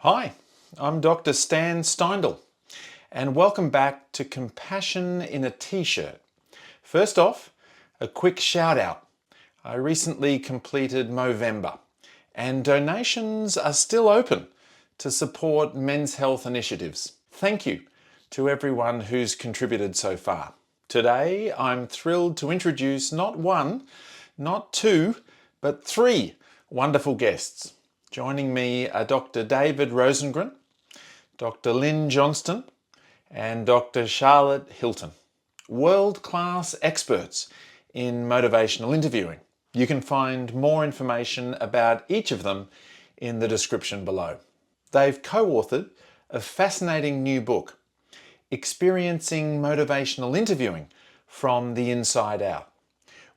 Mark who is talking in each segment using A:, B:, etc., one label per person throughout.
A: Hi, I'm Dr. Stan Steindl, and welcome back to Compassion in a T-shirt. First off, a quick shout out. I recently completed Movember, and donations are still open to support men's health initiatives. Thank you to everyone who's contributed so far. Today, I'm thrilled to introduce not one, not two, but three wonderful guests. Joining me are Dr. David Rosengren, Dr. Lynne Johnston, and Dr. Charli Hilton, world-class experts in motivational interviewing. You can find more information about each of them in the description below. They've co-authored a fascinating new book, Experiencing Motivational Interviewing from the Inside Out,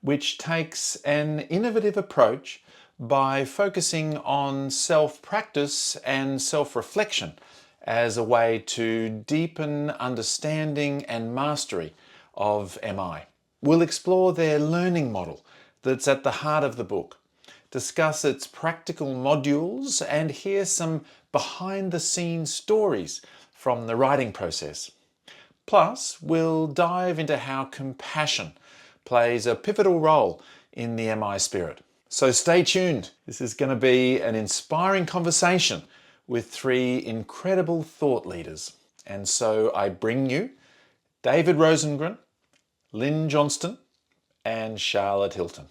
A: which takes an innovative approach by focusing on self-practice and self-reflection as a way to deepen understanding and mastery of MI. We'll explore their learning model that's at the heart of the book, discuss its practical modules, and hear some behind-the-scenes stories from the writing process. Plus, we'll dive into how compassion plays a pivotal role in the MI spirit. So stay tuned. This is going to be an inspiring conversation with three incredible thought leaders. And so I bring you David Rosengren, Lynne Johnston, and Charli Hilton.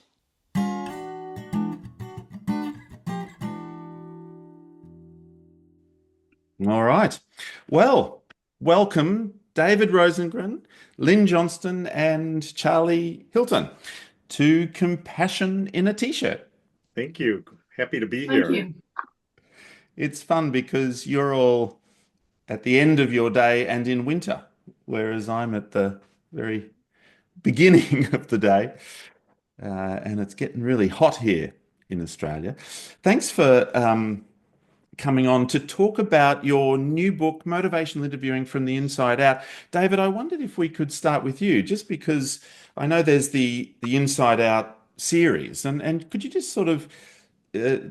A: All right. Well, welcome David Rosengren, Lynne Johnston, and Charli Hilton to Compassion in a T-shirt.
B: Thank you. Happy to be here.
C: Thank you.
A: It's fun because you're all at the end of your day and in winter, whereas I'm at the very beginning of the day, and it's getting really hot here in Australia. Thanks for coming on to talk about your new book, Motivational Interviewing from the Inside Out. David, I wondered if we could start with you, just because I know there's the Inside Out series, and could you just sort of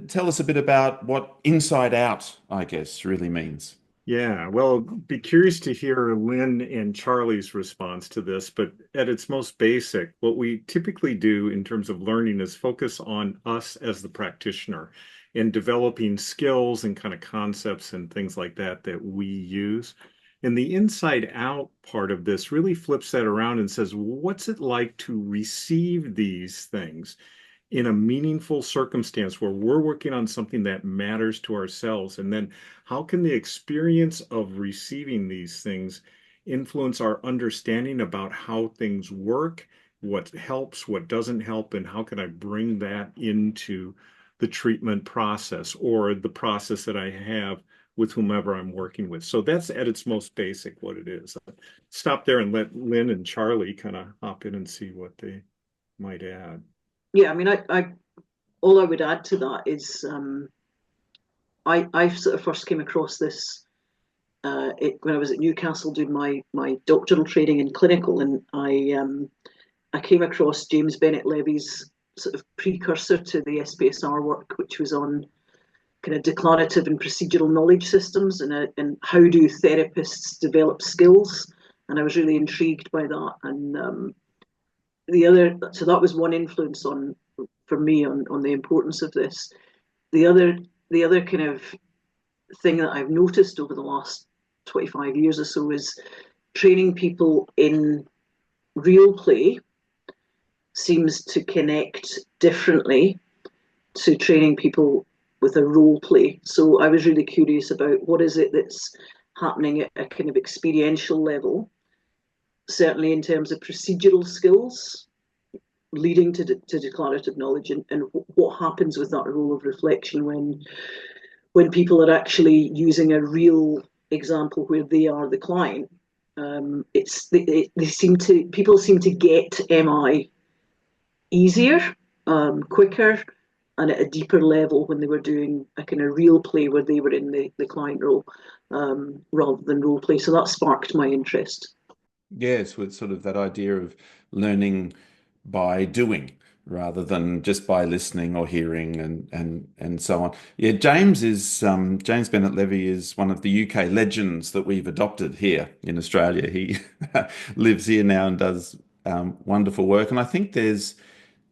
A: tell us a bit about what Inside Out, I guess, really means?
B: Yeah, well, be curious to hear Lynne and Charli's response to this, but at its most basic, what we typically do in terms of learning is focus on us as the practitioner and developing skills and kind of concepts and things like that that we use. And the inside out part of this really flips that around and says, what's it like to receive these things in a meaningful circumstance where we're working on something that matters to ourselves? And then how can the experience of receiving these things influence our understanding about how things work, what helps, what doesn't help, and how can I bring that into the treatment process or the process that I have with whomever I'm working with. So that's at its most basic what it is. I'll stop there and let Lynne and Charli kind of hop in and see what they might add.
C: Yeah, I mean, I all I would add to that is I sort of first came across this when I was at Newcastle doing my doctoral training in clinical, and I came across James Bennett Levy's sort of precursor to the SPSR work, which was on kind of declarative and procedural knowledge systems and how do therapists develop skills. And I was really intrigued by that. And so that was one influence for me on the importance of this. The other kind of thing that I've noticed over the last 25 years or so is training people in real play seems to connect differently to training people with a role play. So I was really curious about what is it that's happening at a kind of experiential level, certainly in terms of procedural skills leading to declarative knowledge, and what happens with that role of reflection when people are actually using a real example where they are the client. People seem to get MI easier, quicker, and at a deeper level when they were doing a kind of real play where they were in the client role rather than role play. So that sparked my interest.
A: Yes, with sort of that idea of learning by doing rather than just by listening or hearing and so on. Yeah, James Bennett Levy is one of the UK legends that we've adopted here in Australia. He lives here now and does wonderful work. And I think there's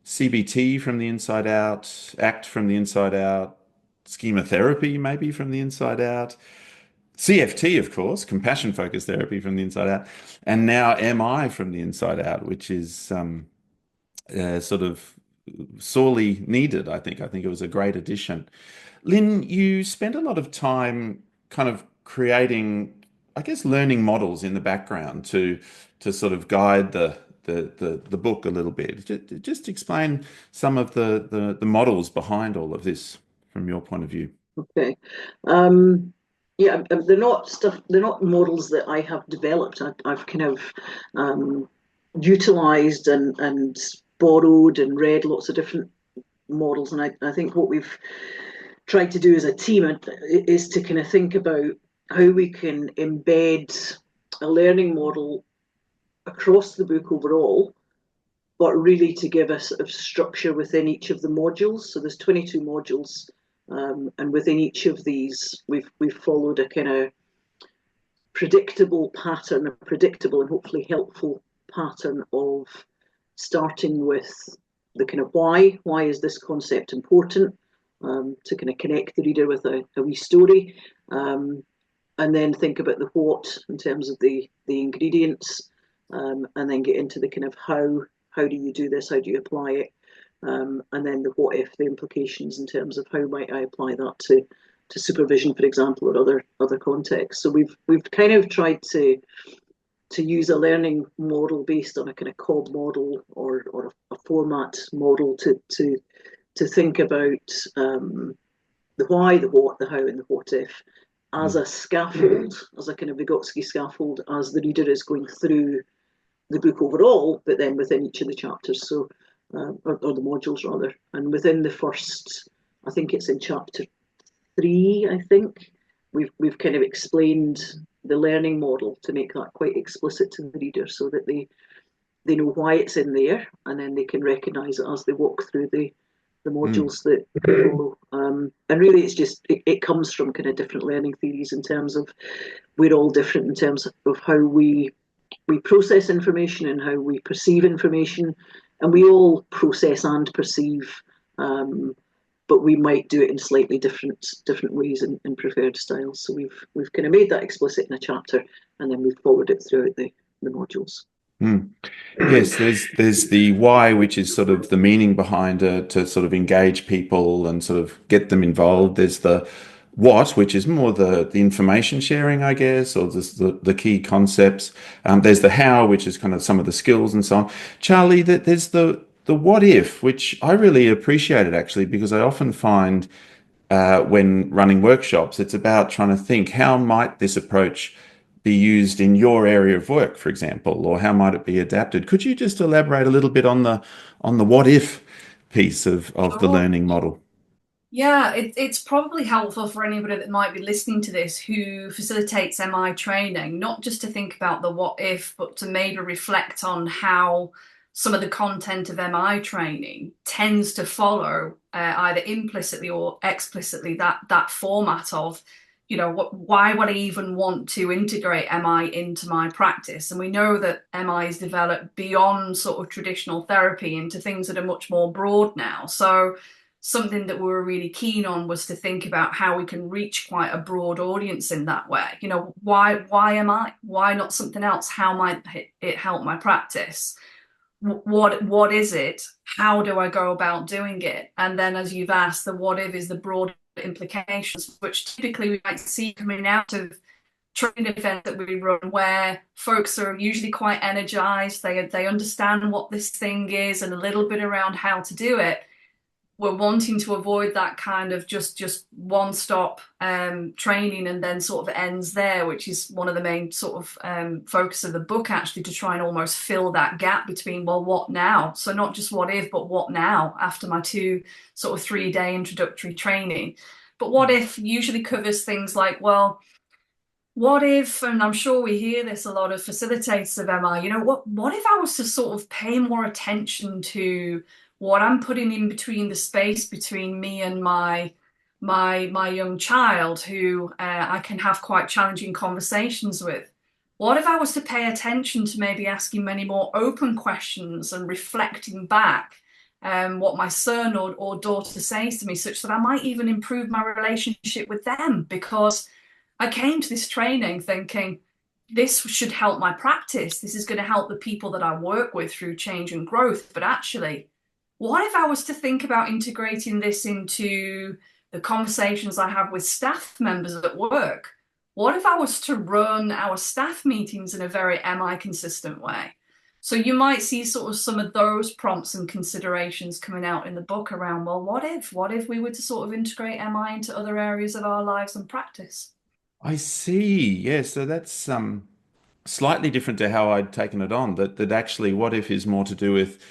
A: CBT from the inside out, ACT from the inside out, schema therapy maybe from the inside out, CFT, of course, compassion focused therapy from the inside out, and now MI from the inside out, which is sort of sorely needed, I think. I think it was a great addition. Lynne, you spent a lot of time kind of creating, I guess, learning models in the background to sort of guide the book a little bit. Just explain some of the models behind all of this from your point of view.
C: Okay. Yeah, they're not models that I have developed. I've kind of utilized and borrowed and read lots of different models, and I think what we've tried to do as a team is to kind of think about how we can embed a learning model across the book overall, but really to give us a structure within each of the modules. So there's 22 modules, and within each of these, we've followed a kind of predictable pattern, a predictable and hopefully helpful pattern of starting with the kind of why. Why is this concept important? To kind of connect the reader with a wee story, and then think about the what in terms of the ingredients, and then get into the kind of how. How do you do this? How do you apply it? And then the what if, the implications in terms of how might I apply that to supervision, for example, or other contexts. So we've kind of tried to use a learning model based on a kind of Cobb model or a format model to think about the why, the what, the how, and the what if as a scaffold, as a kind of Vygotsky scaffold, as the reader is going through the book overall, but then within each of the chapters, so or the modules rather. And within the first, I think it's in chapter 3, I think we've kind of explained the learning model to make that quite explicit to the reader, so that they know why it's in there, and then they can recognise it as they walk through the modules that follow. And really, it's just it comes from kind of different learning theories in terms of we're all different in terms of how we process information and how we perceive information, and we all process and perceive, but we might do it in slightly different ways and preferred styles. So we've kind of made that explicit in a chapter, and then we've followed it throughout the modules.
A: Yes, there's the why, which is sort of the meaning behind it, to sort of engage people and sort of get them involved. There's the what, which is more the information sharing, I guess, or the key concepts. There's the how, which is kind of some of the skills and so on. Charli, there's the what if, which I really appreciated actually, because I often find when running workshops, it's about trying to think, how might this approach be used in your area of work, for example, or how might it be adapted? Could you just elaborate a little bit on the what if piece of the learning model?
D: Yeah, it's probably helpful for anybody that might be listening to this who facilitates MI training, not just to think about the what if, but to maybe reflect on how some of the content of MI training tends to follow either implicitly or explicitly that format of, you know, why would I even want to integrate MI into my practice? And we know that MI is developed beyond sort of traditional therapy into things that are much more broad now. So something that we were really keen on was to think about how we can reach quite a broad audience in that way. You know, why MI? Why not something else? How might it help my practice? What is it? How do I go about doing it? And then, as you've asked, the what if is the broad implications, which typically we might see coming out of training events that we run, where folks are usually quite energized. They understand what this thing is and a little bit around how to do it. We're wanting to avoid that kind of just one-stop training and then sort of ends there, which is one of the main sort of focus of the book, actually, to try and almost fill that gap between, well, what now? So not just what if, but what now after my 2 sort of 3-day introductory training. But what if usually covers things like, well, what if, and I'm sure we hear this a lot of facilitators of MI, you know, what if I was to sort of pay more attention to what I'm putting in between the space between me and my young child, who I can have quite challenging conversations with. What if I was to pay attention to maybe asking many more open questions and reflecting back what my son or daughter says to me, such that I might even improve my relationship with them? Because I came to this training thinking, this should help my practice. This is going to help the people that I work with through change and growth. But actually, what if I was to think about integrating this into the conversations I have with staff members at work? What if I was to run our staff meetings in a very MI consistent way? So you might see sort of some of those prompts and considerations coming out in the book around, well, what if we were to sort of integrate MI into other areas of our lives and practice?
A: I see. Yeah, so that's slightly different to how I'd taken it on. That actually, what if is more to do with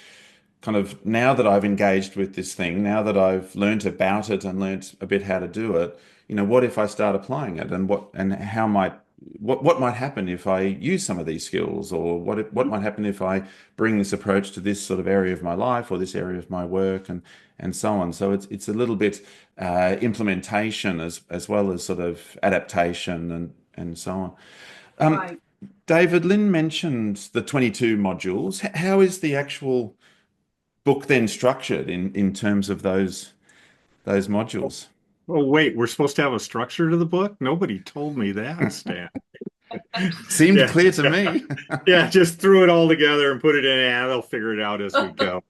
A: kind of, now that I've engaged with this thing, now that I've learned about it and learned a bit how to do it, what if I start applying it, and what might happen if I use some of these skills, or what might happen if I bring this approach to this sort of area of my life or this area of my work, and so on. So it's a little bit implementation as well as sort of adaptation and so on.
D: Right.
A: David, Lynne mentioned the 22 modules. How is the actual book then structured in terms of those modules?
B: Oh, wait, we're supposed to have a structure to the book? Nobody told me that, Stan.
A: Seemed
B: Yeah.
A: clear to me.
B: Yeah, just threw it all together and put it in, and they'll figure it out as we go.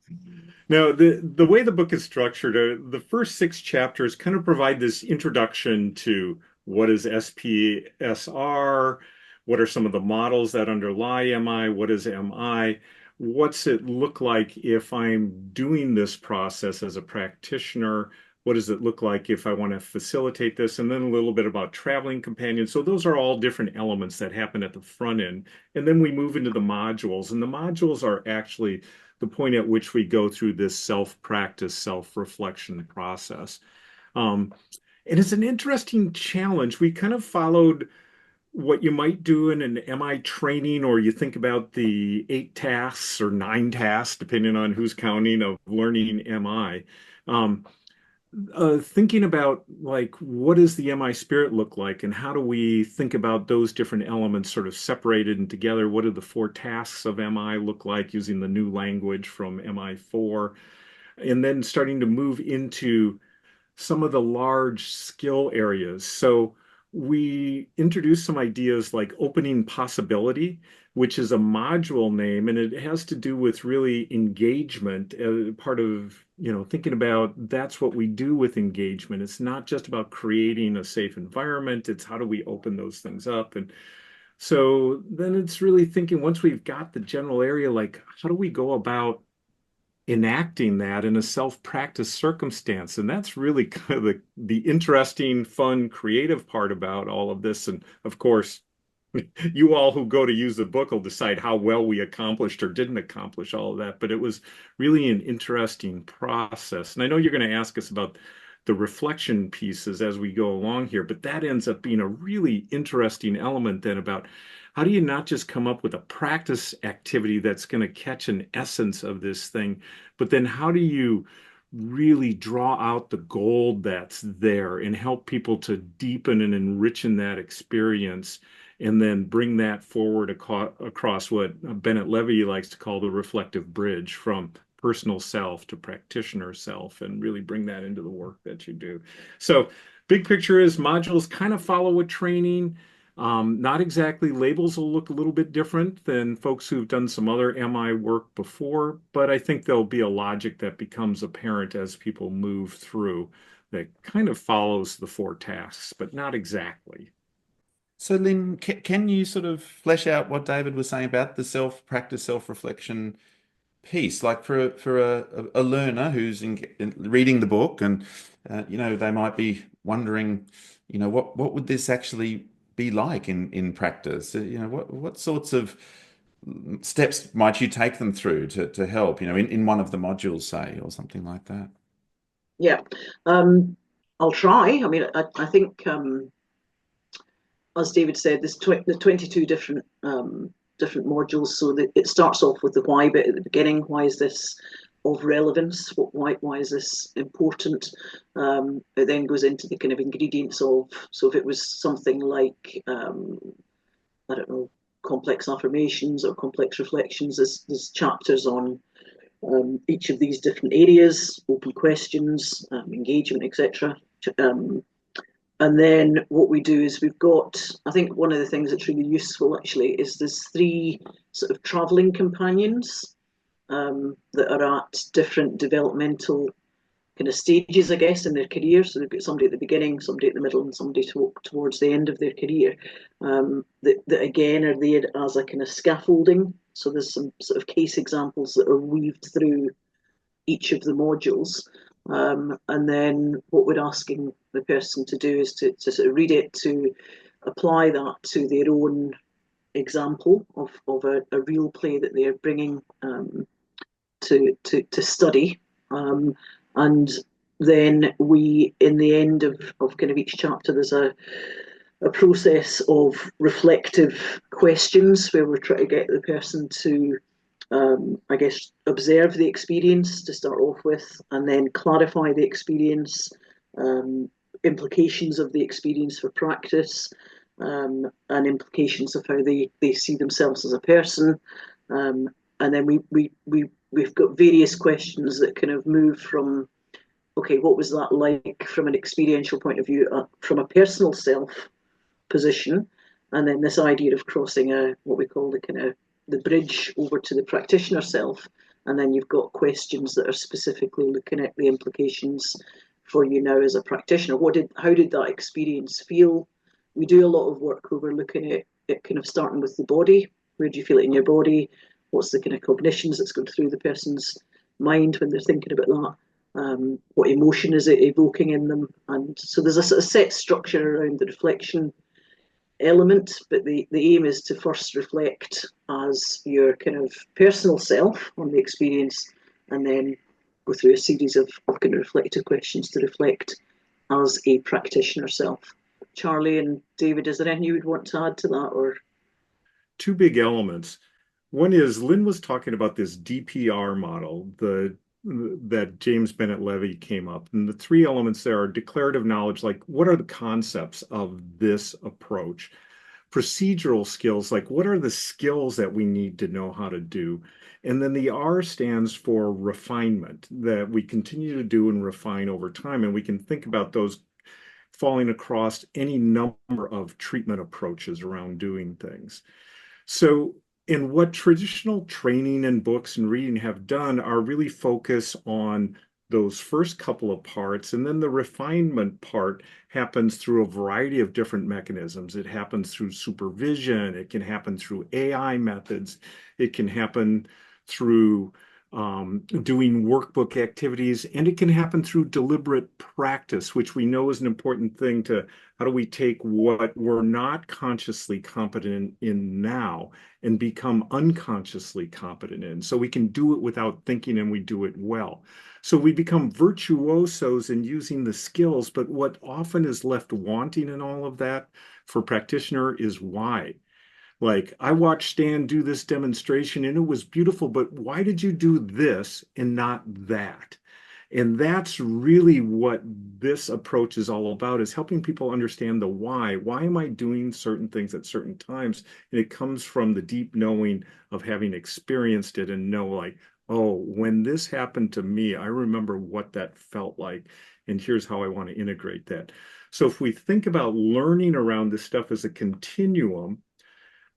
B: Now, the way the book is structured, the first 6 chapters kind of provide this introduction to what is SPSR, what are some of the models that underlie MI, what is MI, what's it look like if I'm doing this process as a practitioner, what does it look like if I want to facilitate this, and then a little bit about traveling companions. So those are all different elements that happen at the front end. And then we move into the modules, and the modules are actually the point at which we go through this self-practice, self-reflection process. And it's an interesting challenge. We kind of followed what you might do in an MI training, or you think about the 8 tasks or 9 tasks, depending on who's counting, of learning MI. Thinking about, like, what does the MI spirit look like, and how do we think about those different elements sort of separated and together? What do the 4 tasks of MI look like using the new language from MI4? And then starting to move into some of the large skill areas. So we introduced some ideas like opening possibility, which is a module name, and it has to do with really engagement, part of, thinking about that's what we do with engagement. It's not just about creating a safe environment, it's how do we open those things up. And so then it's really thinking, once we've got the general area, like, how do we go about enacting that in a self-practice circumstance? And that's really kind of the interesting, fun, creative part about all of this. And of course, you all who go to use the book will decide how well we accomplished or didn't accomplish all of that. But it was really an interesting process. And I know you're going to ask us about the reflection pieces as we go along here, but that ends up being a really interesting element then about how do you not just come up with a practice activity that's going to catch an essence of this thing, but then how do you really draw out the gold that's there and help people to deepen and enrich in that experience, and then bring that forward across what Bennett Levy likes to call the reflective bridge from personal self to practitioner self, and really bring that into the work that you do. So big picture is modules kind of follow a training. Not exactly. Labels will look a little bit different than folks who've done some other MI work before, but I think there'll be a logic that becomes apparent as people move through that kind of follows the 4 tasks, but not exactly.
A: So Lynne, can you sort of flesh out what David was saying about the self-practice, self-reflection piece? Like for a learner who's reading the book, and they might be wondering, what would this actually be like in practice? What sorts of steps might you take them through to help, in one of the modules, say, or something like that?
C: Yeah, I'll try. I mean, I think, as David said, there's 22 different modules. So it starts off with the why bit at the beginning. Why is this of relevance. Why is this important? It then goes into the kind of ingredients of, so if it was something like, I don't know, complex affirmations or complex reflections, there's chapters on each of these different areas, open questions, engagement, etc. And then what we do is we've got, I think one of the things that's really useful actually is there's 3 sort of travelling companions that are at different developmental kind of stages, I guess, in their career. So they've got somebody at the beginning, somebody at the middle, and somebody towards the end of their career. That again are there as a kind of scaffolding. So there's some sort of case examples that are weaved through each of the modules. And then what we're asking the person to do is to sort of read it, to apply that to their own example of a real play that they're bringing to study. And then we, in the end of kind of each chapter, there's a process of reflective questions where we're trying to get the person to, I guess, observe the experience to start off with, and then clarify the experience, implications of the experience for practice, and implications of how they see themselves as a person. And then we've got various questions that kind of move from, okay, what was that like from an experiential point of view, from a personal self position, and then this idea of crossing what we call the bridge over to the practitioner self, and then you've got questions that are specifically looking at the implications for you now as a practitioner. How did that experience feel? We do a lot of work where we're looking at it kind of starting with the body. Where do you feel it in your body? What's the kind of cognitions that's going through the person's mind when they're thinking about that? What emotion is it evoking in them? And so there's a sort of set structure around the reflection element, but the aim is to first reflect as your kind of personal self on the experience, and then go through a series of kind of reflective questions to reflect as a practitioner self. Charlie and David, is there anything you would want to add to that? Or
B: 2 big elements. One is Lynne was talking about this DPR model, that James Bennett Levy came up. And the 3 elements there are declarative knowledge, like what are the concepts of this approach? Procedural skills, like what are the skills that we need to know how to do? And then the R stands for refinement, that we continue to do and refine over time. And we can think about those falling across any number of treatment approaches around doing things. So, and what traditional training and books and reading have done are really focus on those first couple of parts, and then the refinement part happens through a variety of different mechanisms. It happens through supervision, it can happen through AI methods, it can happen through doing workbook activities, and it can happen through deliberate practice, which we know is an important thing to how do we take what we're not consciously competent in now and become unconsciously competent in, so we can do it without thinking and we do it well. So we become virtuosos in using the skills, but what often is left wanting in all of that for practitioner is why. Like, I watched Stan do this demonstration and it was beautiful, but why did you do this and not that? And that's really what this approach is all about, is helping people understand the why. Why am I doing certain things at certain times? And it comes from the deep knowing of having experienced it and know, like, oh, when this happened to me, I remember what that felt like. And here's how I want to integrate that. So if we think about learning around this stuff as a continuum,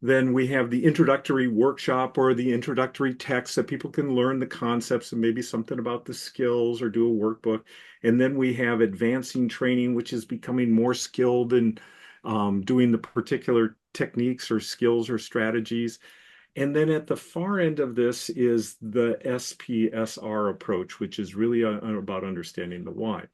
B: then we have the introductory workshop or the introductory text that people can learn the concepts and maybe something about the skills or do a workbook. And then we have advancing training, which is becoming more skilled in doing the particular techniques or skills or strategies. And then at the far end of this is the SPSR approach, which is really about understanding the why.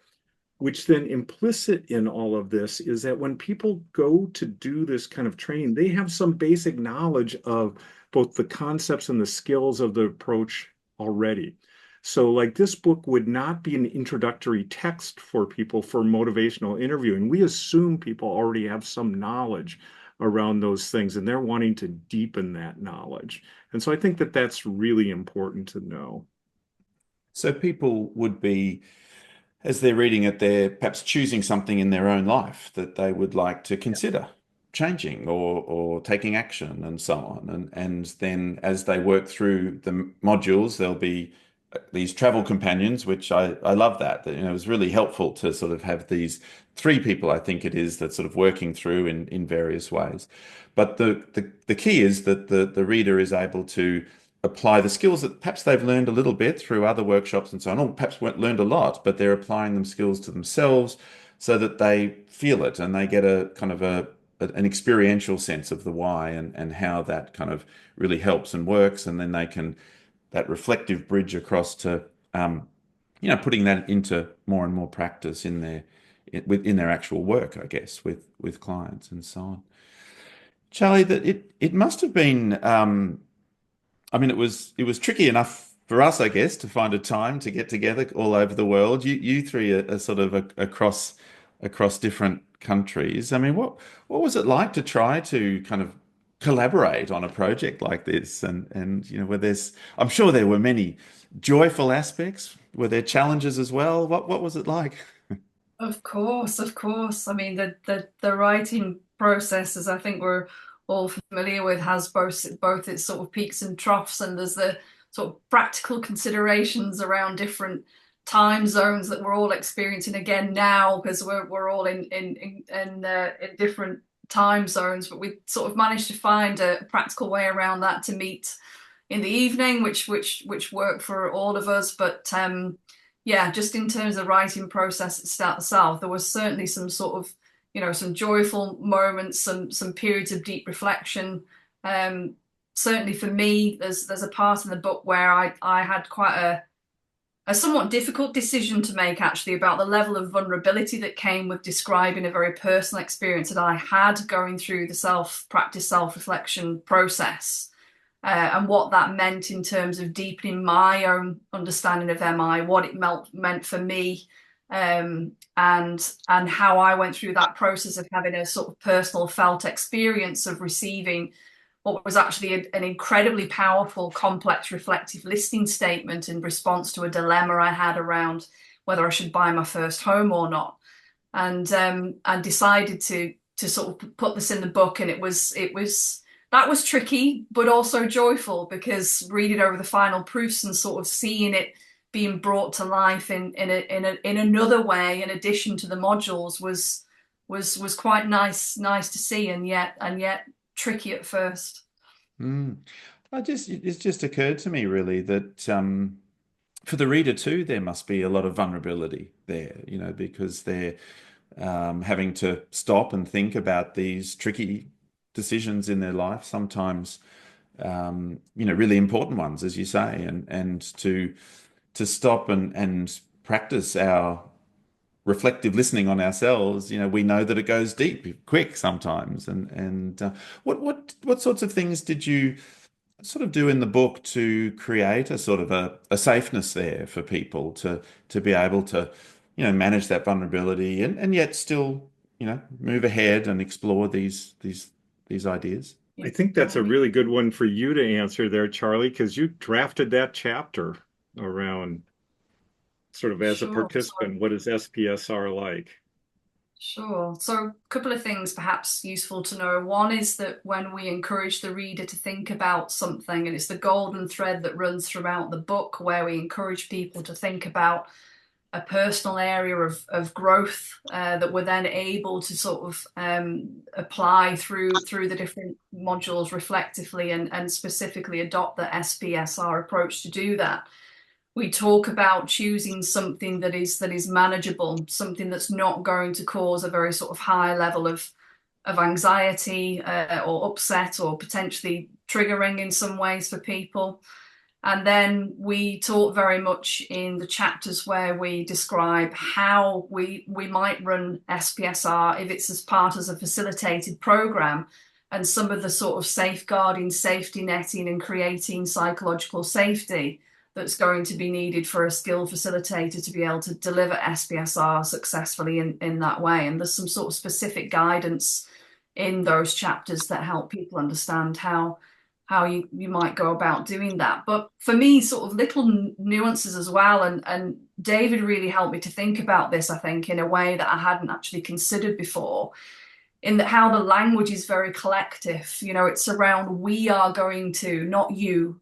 B: Which then implicit in all of this is that when people go to do this kind of training, they have some basic knowledge of both the concepts and the skills of the approach already. So like this book would not be an introductory text for people for motivational interviewing. We assume people already have some knowledge around those things and they're wanting to deepen that knowledge. And so I think that that's really important to know.
E: So people would be, as they're reading it, they're perhaps choosing something in their own life that they would like to consider changing or taking action and so on. And then as they work through the modules, there'll be these travel companions, which I love that. You know, it was really helpful to sort of have these three people, I think it is, that sort of working through in various ways. But the key is that the reader is able to apply the skills that perhaps they've learned a little bit through other workshops and so on, or perhaps weren't learned a lot, but they're applying them skills to themselves so that they feel it and they get a kind of an experiential sense of the why and how that kind of really helps and works. And then they can, that reflective bridge across to, putting that into more and more practice in their actual work, I guess, with clients and so on. Charli, that it must have been, it was tricky enough for us, I guess, to find a time to get together all over the world. You three are sort of across different countries. I mean, what was it like to try to kind of collaborate on a project like this? And I'm sure there were many joyful aspects. Were there challenges as well? What was it like?
D: Of course. I mean, the writing process, as I think we're all familiar with, has both its sort of peaks and troughs, and there's the sort of practical considerations around different time zones that we're all experiencing again now, because we're all in different time zones. But we sort of managed to find a practical way around that to meet in the evening, which worked for all of us. But yeah, just in terms of writing process itself, there was certainly some sort of, some joyful moments, some periods of deep reflection. Certainly for me, there's a part in the book where I had quite a somewhat difficult decision to make, actually, about the level of vulnerability that came with describing a very personal experience that I had going through the self-reflection process. And what that meant in terms of deepening my own understanding of MI, what it meant for me, and how I went through that process of having a sort of personal felt experience of receiving what was actually an incredibly powerful, complex, reflective listening statement in response to a dilemma I had around whether I should buy my first home or not, and decided to sort of put this in the book. And it was that was tricky, but also joyful, because reading over the final proofs and sort of seeing it being brought to life in another way, in addition to the modules, was quite nice to see, and yet tricky at first.
E: It's just occurred to me really that for the reader too, there must be a lot of vulnerability there, because they're having to stop and think about these tricky decisions in their life, sometimes really important ones, as you say, and to stop and practice our reflective listening on ourselves. We know that it goes deep quick sometimes, and what sorts of things did you sort of do in the book to create a sort of a safeness there for people to be able to manage that vulnerability and yet still move ahead and explore these ideas?
B: I think that's a really good one for you to answer there, Charli, because you drafted that chapter around sort of as a participant, what is SPSR like?
D: Sure. So a couple of things perhaps useful to know. One is that when we encourage the reader to think about something, and it's the golden thread that runs throughout the book, where we encourage people to think about a personal area of growth that we're then able to sort of apply through the different modules reflectively, and specifically adopt the SPSR approach to do that. We talk about choosing something that is manageable, something that's not going to cause a very sort of high level of anxiety or upset, or potentially triggering in some ways for people. And then we talk very much in the chapters where we describe how we might run SPSR if it's as part of a facilitated program, and some of the sort of safeguarding, safety netting, and creating psychological safety that's going to be needed for a skilled facilitator to be able to deliver SPSR successfully in that way. And there's some sort of specific guidance in those chapters that help people understand how you might go about doing that. But for me, sort of little nuances as well. And David really helped me to think about this, I think, in a way that I hadn't actually considered before, in that how the language is very collective. You know, it's around we are going to, not you.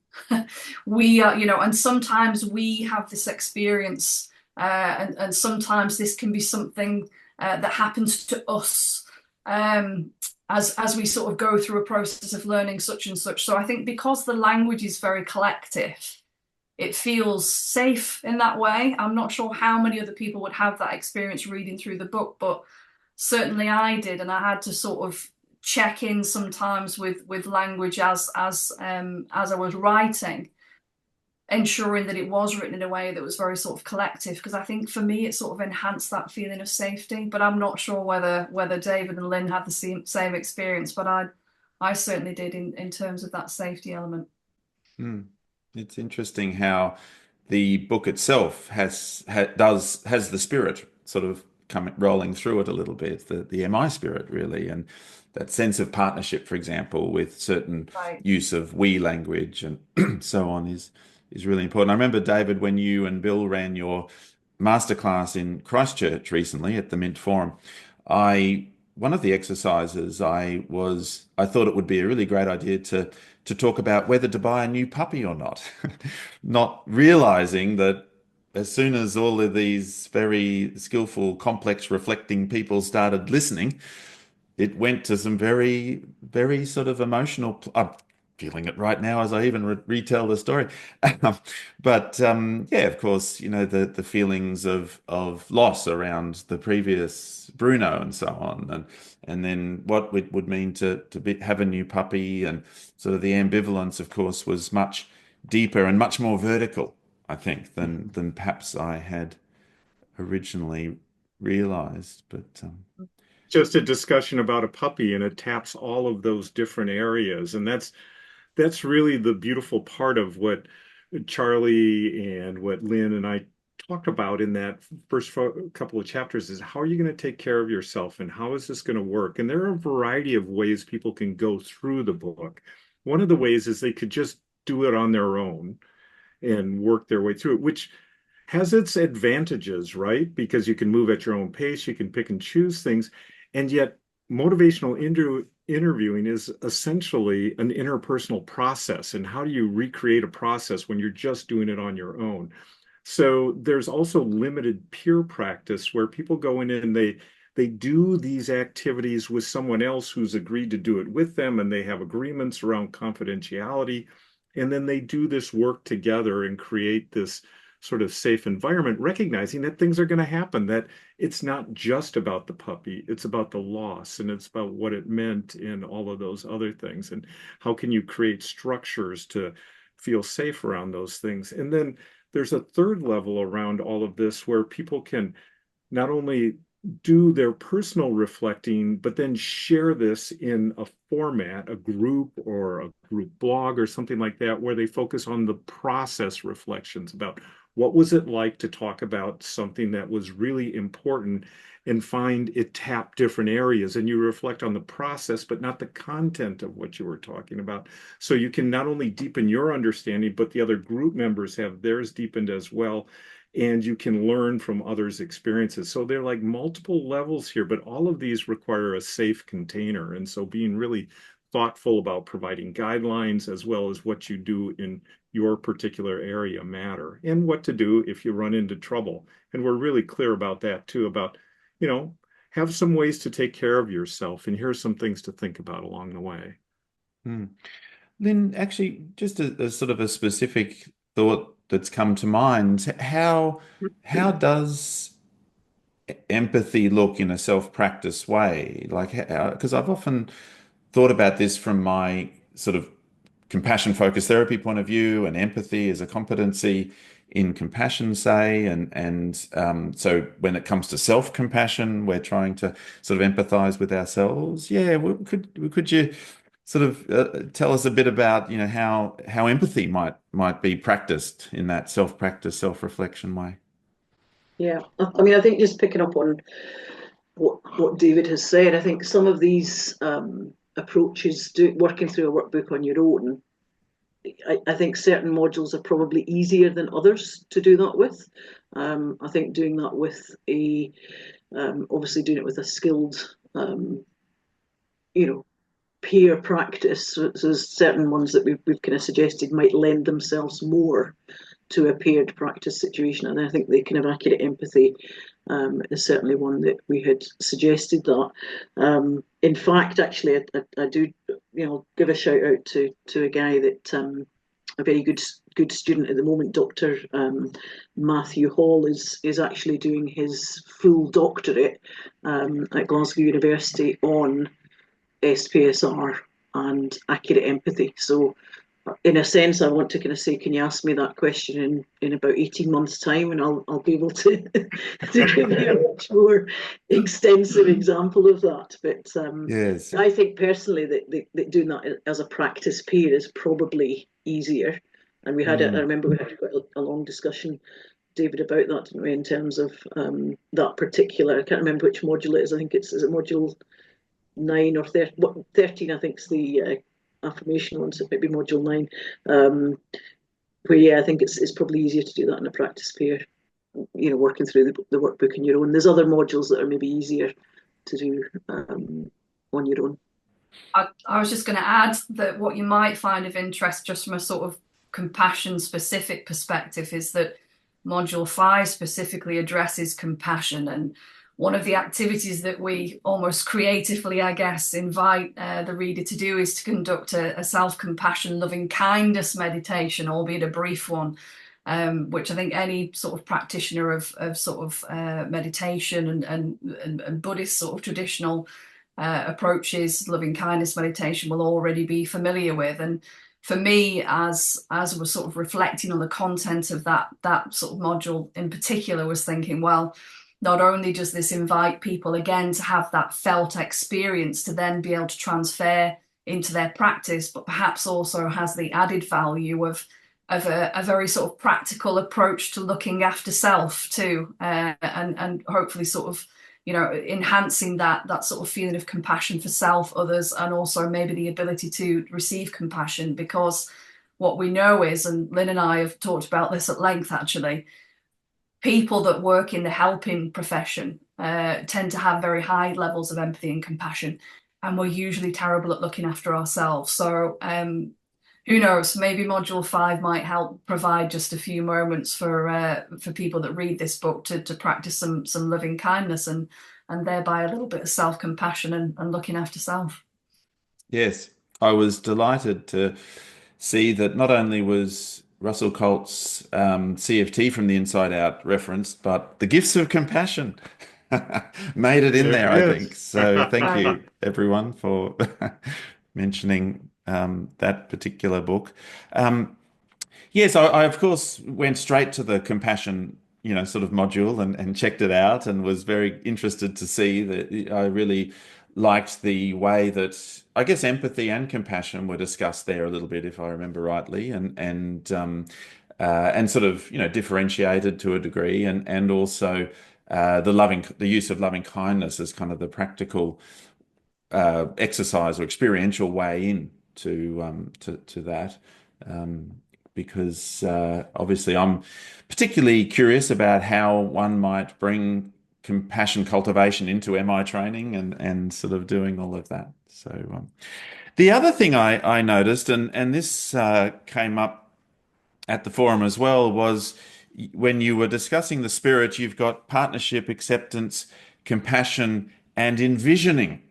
D: We are, you know, and sometimes we have this experience, and sometimes this can be something that happens to us. As we sort of go through a process of learning such and such. So I think because the language is very collective, it feels safe in that way. I'm not sure how many other people would have that experience reading through the book, but certainly I did, and I had to sort of check in sometimes with language as I was writing, ensuring that it was written in a way that was very sort of collective, because I think for me it sort of enhanced that feeling of safety. But I'm not sure whether David and Lynne had the same experience, but I certainly did in terms of that safety element.
E: It's interesting how the book itself has the spirit sort of rolling through it a little bit, the MI spirit really, and that sense of partnership, for example, with certain use of we language and so on is really important. I remember, David, when you and Bill ran your masterclass in Christchurch recently at the Mint Forum, one of the exercises I thought it would be a really great idea to talk about whether to buy a new puppy or not, not realizing that as soon as all of these very skillful, complex, reflecting people started listening, it went to some very, very sort of emotional. I'm feeling it right now as I even retell the story. But yeah, of course, you know, the feelings of loss around the previous Bruno and so on, and then what it would mean to have a new puppy, and sort of the ambivalence, of course, was much deeper and much more vertical, I think, than perhaps I had originally realized. But
B: just a discussion about a puppy, and it taps all of those different areas, and that's really the beautiful part of what Charli and what Lynne and I talked about in that first couple of chapters is how are you going to take care of yourself and how is this going to work? And there are a variety of ways people can go through the book. One of the ways is they could just do it on their own and work their way through it, which has its advantages, right? Because you can move at your own pace, you can pick and choose things, and yet motivational interviewing is essentially an interpersonal process. And how do you recreate a process when you're just doing it on your own? So there's also limited peer practice where people go in and they do these activities with someone else who's agreed to do it with them, and they have agreements around confidentiality. And then they do this work together and create this sort of safe environment, recognizing that things are going to happen, that it's not just about the puppy, it's about the loss, and it's about what it meant in all of those other things. And how can you create structures to feel safe around those things? And then there's a third level around all of this where people can not only do their personal reflecting, but then share this in a format, a group or a group blog or something like that, where they focus on the process reflections about what was it like to talk about something that was really important, and find it tap different areas, and you reflect on the process, but not the content of what you were talking about. So you can not only deepen your understanding, but the other group members have theirs deepened as well. And you can learn from others' experiences. So they're like multiple levels here, but all of these require a safe container. And so being really thoughtful about providing guidelines as well as what you do in your particular area matter, and what to do if you run into trouble. And we're really clear about that too, about, you know, have some ways to take care of yourself. And here's some things to think about along the way.
E: Lynne, actually, just a sort of a specific thought that's come to mind. How does empathy look in a self-practice way? Like, because I've often thought about this from my sort of compassion-focused therapy point of view, and empathy as a competency in compassion, say, and so when it comes to self-compassion, we're trying to sort of empathize with ourselves. Yeah, could you sort of tell us a bit about, you know, how empathy might be practiced in that self-practice, self-reflection way?
C: Yeah, I mean, I think just picking up on what David has said, I think some of these approaches, working through a workbook on your own, I think certain modules are probably easier than others to do that with. I think doing that with obviously doing it with a skilled, peer practice. So there's certain ones that we've kind of suggested might lend themselves more to a paired practice situation, and I think the kind of accurate empathy is certainly one that we had suggested that. In fact, actually, I do, give a shout out to a guy that a very good student at the moment, Dr. Matthew Hall, is actually doing his full doctorate at Glasgow University on SPSR and accurate empathy. So in a sense, I want to kind of say, can you ask me that question in about 18 months' time, and I'll be able to to give you a much more extensive example of that. But
E: Yes.
C: I think personally that doing that as a practice peer is probably easier. And we had I remember we had quite a long discussion, David, about that, didn't we, in terms of that particular, I can't remember which module it is. I think is it module 9 or 13, I think is the affirmation one, so it might be module 9. Where I think it's probably easier to do that in a practice pair, working through the workbook on your own. There's other modules that are maybe easier to do on your own.
D: I was just going to add that what you might find of interest, just from a sort of compassion specific perspective, is that module 5 specifically addresses compassion, and one of the activities that we almost creatively, I guess, invite the reader to do is to conduct a self-compassion, loving kindness meditation, albeit a brief one, which I think any sort of practitioner of sort of meditation and Buddhist sort of traditional approaches, loving kindness meditation, will already be familiar with. And for me, as we're sort of reflecting on the content of that sort of module in particular, was thinking, well, not only does this invite people again to have that felt experience to then be able to transfer into their practice, but perhaps also has the added value of a very sort of practical approach to looking after self too, and hopefully sort of, enhancing that sort of feeling of compassion for self, others, and also maybe the ability to receive compassion. Because what we know is, and Lynne and I have talked about this at length actually, people that work in the helping profession tend to have very high levels of empathy and compassion, and we're usually terrible at looking after ourselves. So who knows, maybe module 5 might help provide just a few moments for people that read this book to practice some loving kindness and thereby a little bit of self-compassion and looking after self.
E: Yes, I was delighted to see that not only was Russell Colt's CFT from the Inside Out referenced, but the gifts of compassion made it in there, I think. So thank you, everyone, for mentioning that particular book. Yes, I of course went straight to the compassion, sort of module and checked it out, and was very interested to see that I really liked the way that, I guess, empathy and compassion were discussed there a little bit, if I remember rightly, and sort of differentiated to a degree, and also the use of loving kindness as kind of the practical exercise or experiential way in to that. Because obviously I'm particularly curious about how one might bring compassion cultivation into MI training and sort of doing all of that. So the other thing I noticed, and this came up at the forum as well, was when you were discussing the spirit, you've got partnership, acceptance, compassion, and envisioning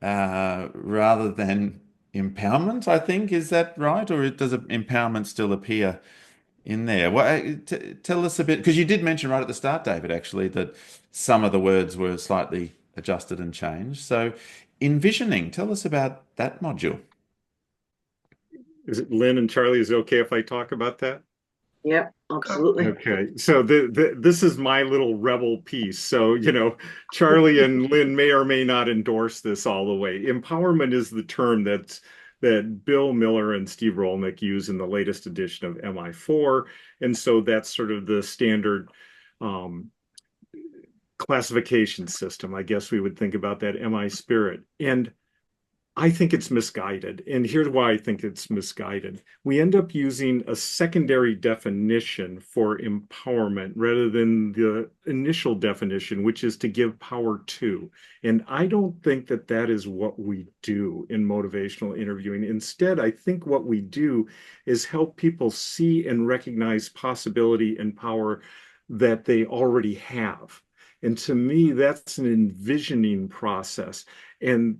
E: rather than empowerment, I think. Is that right? Or does empowerment still appear in there? Well, tell us a bit, because you did mention right at the start, David, actually, that some of the words were slightly adjusted and changed. So envisioning, tell us about that module.
B: Is it Lynne and Charli? Is it okay if I talk about that?
C: Yeah, absolutely.
B: Okay, so this is my little rebel piece. So, Charli and Lynne may or may not endorse this all the way. Empowerment is the term that Bill Miller and Steve Rolnick use in the latest edition of MI4. And so that's sort of the standard classification system. I guess we would think about that MI spirit. And I think it's misguided. And here's why I think it's misguided. We end up using a secondary definition for empowerment rather than the initial definition, which is to give power to. And I don't think that that is what we do in motivational interviewing. Instead, I think what we do is help people see and recognize possibility and power that they already have. And to me, that's an envisioning process. And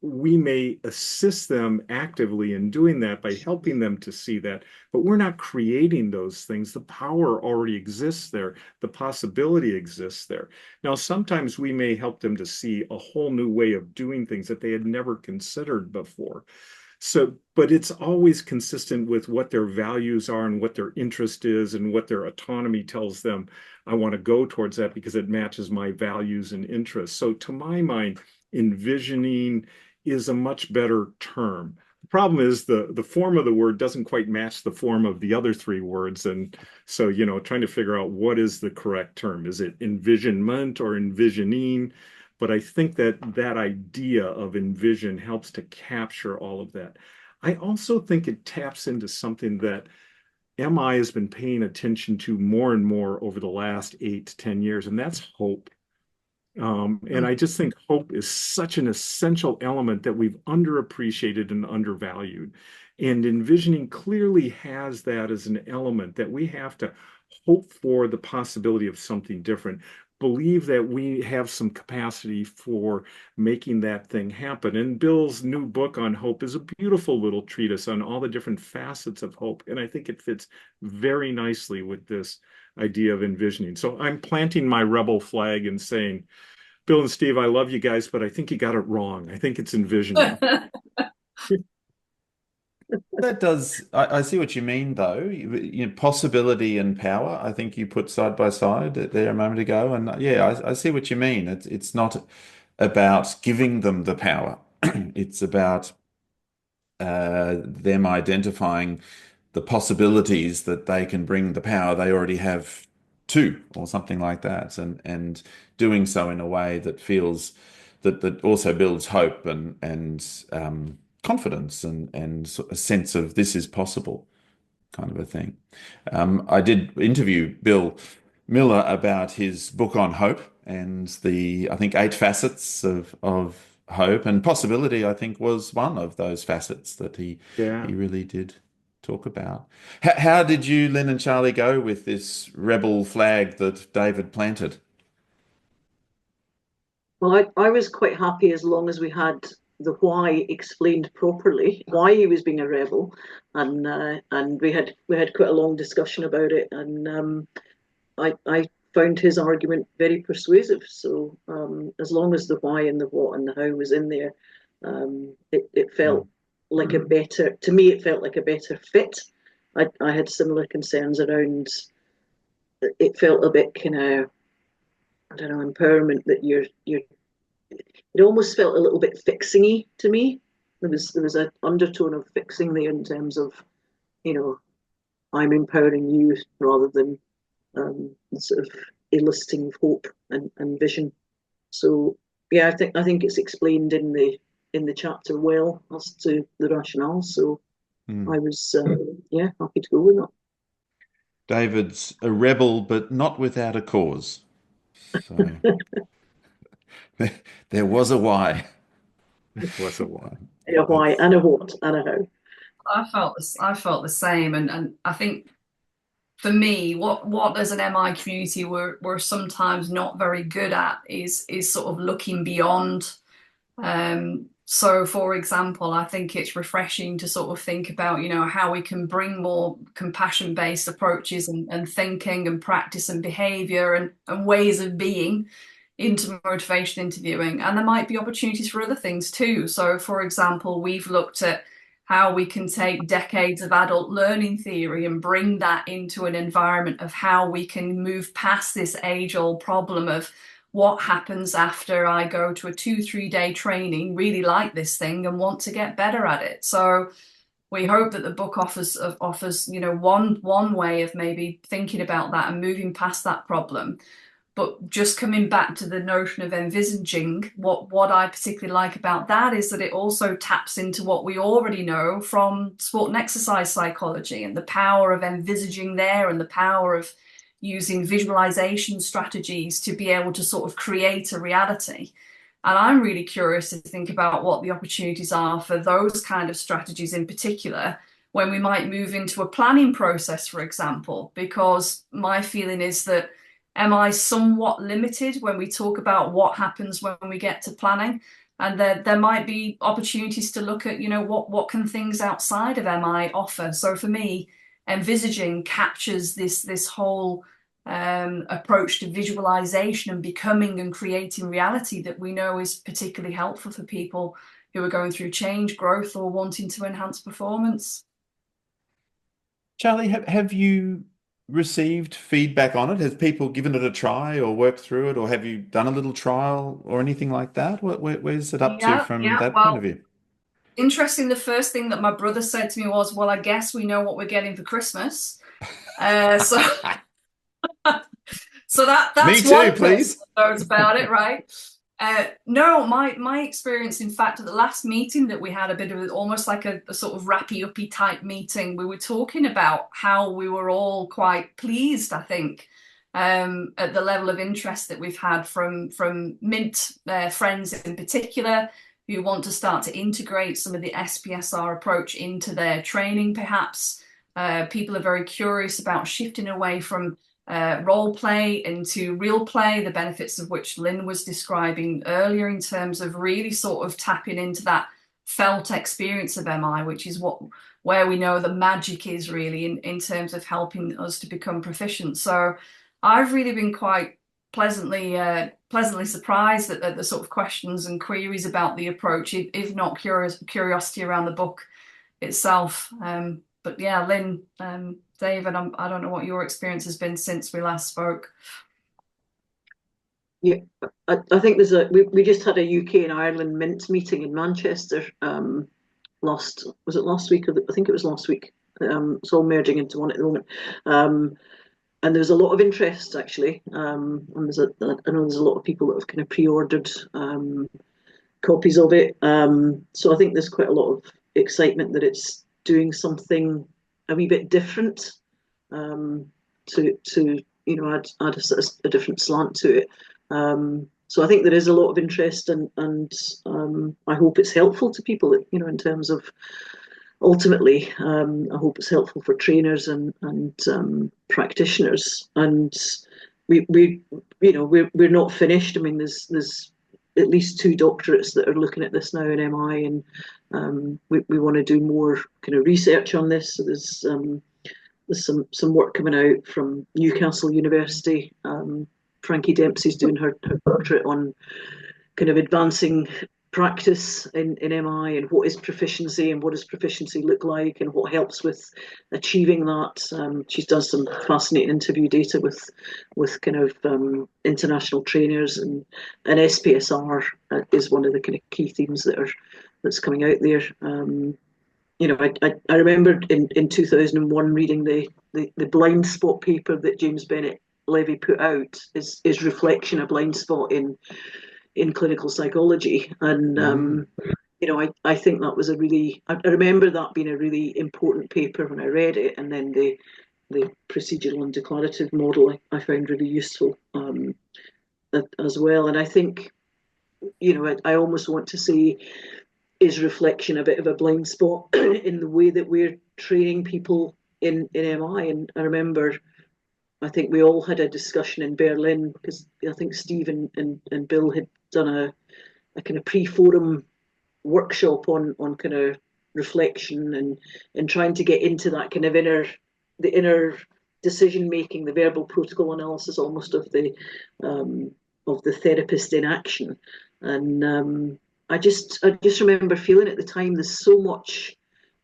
B: we may assist them actively in doing that by helping them to see that, but we're not creating those things. The power already exists there. The possibility exists there. Now, sometimes we may help them to see a whole new way of doing things that they had never considered before. So, but it's always consistent with what their values are and what their interest is and what their autonomy tells them. I want to go towards that because it matches my values and interests. So to my mind, envisioning is a much better term. The problem is the form of the word doesn't quite match the form of the other three words. And so, trying to figure out what is the correct term. Is it envisionment or envisioning? But I think that that idea of envision helps to capture all of that. I also think it taps into something that MI has been paying attention to more and more over the last 8 to 10 years, and that's hope. And I just think hope is such an essential element that we've underappreciated and undervalued. And envisioning clearly has that as an element that we have to hope for the possibility of something different, believe that we have some capacity for making that thing happen. And Bill's new book on hope is a beautiful little treatise on all the different facets of hope. And I think it fits very nicely with this idea of envisioning. So I'm planting my rebel flag and saying, Bill and Steve, I love you guys, but I think you got it wrong. I think it's envisioning.
E: That does, I see what you mean, though. Possibility and power, I think you put side by side there a moment ago. And yeah, I see what you mean. It's not about giving them the power. It's about them identifying the possibilities that they can bring the power they already have to, or something like that, and doing so in a way that feels that also builds hope and confidence and a sense of this is possible, kind of a thing. I did interview Bill Miller about his book on hope and I think 8 facets of hope, and possibility, I think, was one of those facets that he really did talk about. How did you, Lynne and Charlie, go with this rebel flag that David planted?
C: Well, I was quite happy as long as we had the why explained properly, why he was being a rebel, and we had quite a long discussion about it, and I found his argument very persuasive. So as long as the why and the what and the how was in there, it felt like a better, to me, it felt like a better fit. I had similar concerns around, it felt a bit kind of, I don't know, empowerment, that it almost felt a little bit fixing-y to me. There was an undertone of fixing there in terms of, I'm empowering you rather than sort of eliciting hope and vision. So yeah, I think it's explained in the chapter well as to the rationale. So I was happy to go with that.
E: David's a rebel, but not without a cause. So there was a why.
B: It was a why.
C: A why and a what and a how.
D: I felt the same, and I think for me, what as an MI community we're sometimes not very good at is sort of looking beyond. So for example, I think it's refreshing to sort of think about, how we can bring more compassion-based approaches and thinking and practice and behavior and ways of being into motivation interviewing. And there might be opportunities for other things too. So for example, we've looked at how we can take decades of adult learning theory and bring that into an environment of how we can move past this age-old problem of what happens after I go to a 2-3 day training, really like this thing and want to get better at it. So we hope that the book offers one way of maybe thinking about that and moving past that problem. But just coming back to the notion of envisaging, what I particularly like about that is that it also taps into what we already know from sport and exercise psychology, and the power of envisaging there, and the power of using visualization strategies to be able to sort of create a reality. And I'm really curious to think about what the opportunities are for those kind of strategies in particular when we might move into a planning process, for example, because my feeling is that MI is somewhat limited when we talk about what happens when we get to planning. And there might be opportunities to look at, what can things outside of MI offer? So for me, envisaging captures this whole approach to visualization and becoming and creating reality that we know is particularly helpful for people who are going through change, growth, or wanting to enhance performance.
E: Charli, have you received feedback on it? Has people given it a try or worked through it, or have you done a little trial or anything like that? Where's it up to from that point of view?
D: Interesting. The first thing that my brother said to me was, well, I guess we know what we're getting for Christmas. So that's
E: me too,
D: one
E: please.
D: knows about it, right? No, my experience, in fact, at the last meeting that we had, a bit of almost like a sort of rappy-uppy type meeting, we were talking about how we were all quite pleased, I think, at the level of interest that we've had from Mint friends in particular, who want to start to integrate some of the SPSR approach into their training, perhaps. People are very curious about shifting away from role play into real play, the benefits of which Lynne was describing earlier, in terms of really sort of tapping into that felt experience of MI, which is where we know the magic is really in terms of helping us to become proficient. So I've really been quite pleasantly surprised at the sort of questions and queries about the approach, if not curiosity around the book itself. But yeah, Lynne, David, I don't know what your experience has been since we last spoke.
C: Yeah, I think we just had a UK and Ireland Mint meeting in Manchester last week? I think it was last week. It's all merging into one at the moment. And there's a lot of interest, actually. And I know there's a lot of people that have kind of pre-ordered copies of it. So I think there's quite a lot of excitement that it's doing something a wee bit different, to add a different slant to it. So I think there is a lot of interest, and I hope it's helpful to people, in terms of ultimately, I hope it's helpful for trainers and practitioners. And we're not finished. I mean, there's at least 2 doctorates that are looking at this now in MI, and we want to do more kind of research on this. So there's some work coming out from Newcastle University. Frankie Dempsey's doing her doctorate on kind of advancing practice in MI, and what is proficiency, and what does proficiency look like, and what helps with achieving that. She's done some fascinating interview data with kind of international trainers, and SPSR is one of the kind of key themes that's coming out there. I remember in 2001 reading the blind spot paper that James Bennett Levy put out, is reflection of blind spot in clinical psychology. And I think that was I remember that being a really important paper when I read it, and then the procedural and declarative model I found really useful as well. And I think I almost want to say is reflection a bit of a blind spot in the way that we're training people in MI. And I think we all had a discussion in Berlin, because I think Steve and Bill had done a kind of pre-forum workshop on kind of reflection and trying to get into that kind of inner decision making, the verbal protocol analysis almost of the therapist in action. And I just remember feeling at the time there's so much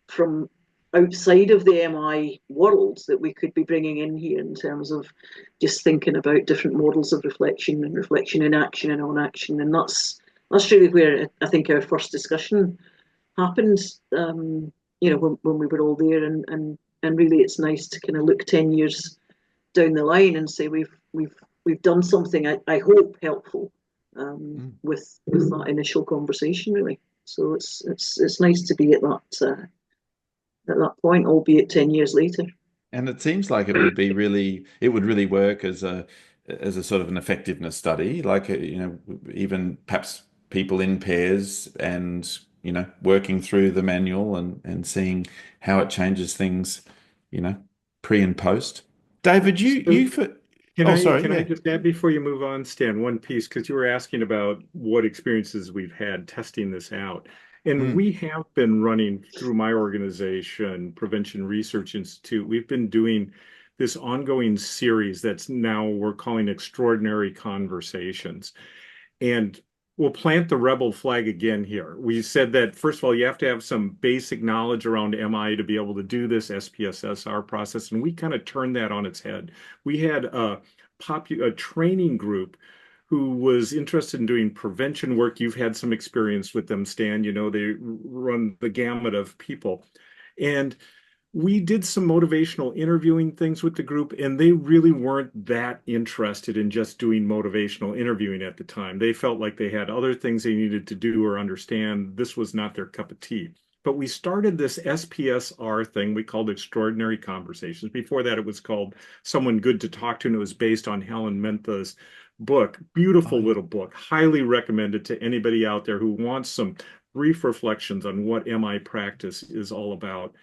C: from outside of the MI world that we could be bringing in here, in terms of just thinking about different models of reflection, and reflection in action and on action. And that's really where I think our first discussion happened, when we were all there. And really it's nice to kind of look 10 years down the line and say we've we've done something I hope helpful with that initial conversation, really. So it's nice to be at that point, albeit 10 years later.
E: And it seems like it would really work as a sort of an effectiveness study, like even perhaps people in pairs and working through the manual and seeing how it changes things, pre and post. David,
B: Can
E: oh,
B: I
E: sorry,
B: can I
E: yeah.
B: just add before you move on, Stan, one piece, because you were asking about what experiences we've had testing this out. And we have been running through my organization, Prevention Research Institute. We've been doing this ongoing series that's now we're calling Extraordinary Conversations. And we'll plant the rebel flag again here. We said that, first of all, you have to have some basic knowledge around MI to be able to do this SPSSR process. And we kind of turned that on its head. We had a training group who was interested in doing prevention work. You've had some experience with them, Stan. They run the gamut of people. And we did some motivational interviewing things with the group, and they really weren't that interested in just doing motivational interviewing at the time. They felt like they had other things they needed to do or understand. This was not their cup of tea. But we started this SPSR thing we called Extraordinary Conversations. Before that, it was called Someone Good to Talk to, and it was based on Helen Mentha's book. Beautiful little book. Highly recommended to anybody out there who wants some brief reflections on what MI practice is all about.